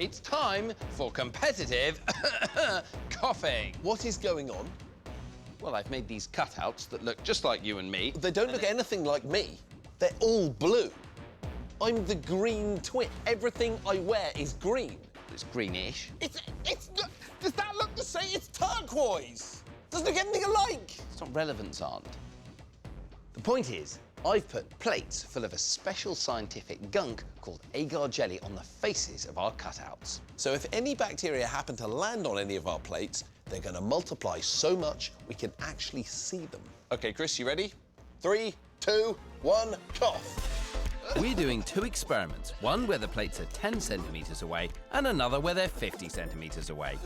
It's time for competitive coughing. What is going on? Well, I've made these cutouts that look just like you and me. They don't look anything like me. They're all blue. I'm the green twin. Everything I wear is green. It's greenish. Does that look the same? It's turquoise. Doesn't look anything alike. It's not relevant, Xand. The point is, I've put plates full of a special scientific gunk called agar jelly on the faces of our cutouts. So if any bacteria happen to land on any of our plates, they're going to multiply so much we can actually see them. OK, Chris, you ready? 3, 2, 1, cough. We're doing 2 experiments, one where the plates are 10 centimetres away and another where they're 50 centimetres away.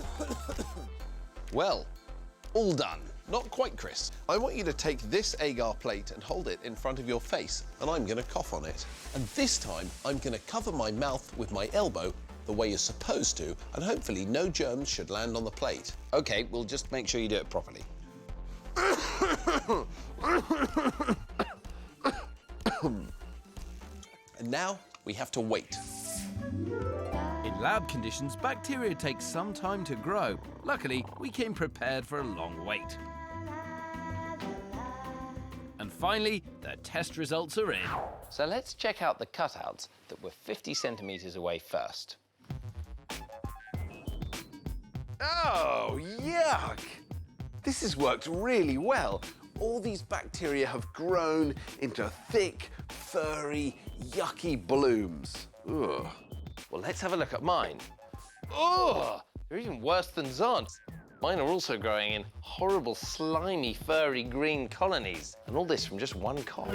Well, all done. Not quite, Chris. I want you to take this agar plate and hold it in front of your face, and I'm going to cough on it. And this time, I'm going to cover my mouth with my elbow the way you're supposed to, and hopefully no germs should land on the plate. OK, we'll just make sure you do it properly. And now we have to wait. In lab conditions, bacteria take some time to grow. Luckily, we came prepared for a long wait. And finally, the test results are in. So let's check out the cutouts that were 50 centimetres away first. Oh, yuck! This has worked really well. All these bacteria have grown into thick, furry, yucky blooms. Ugh. Well, let's have a look at mine. Ugh! They're even worse than Xand's. Mine are also growing in horrible, slimy, furry green colonies. And all this from just one cough.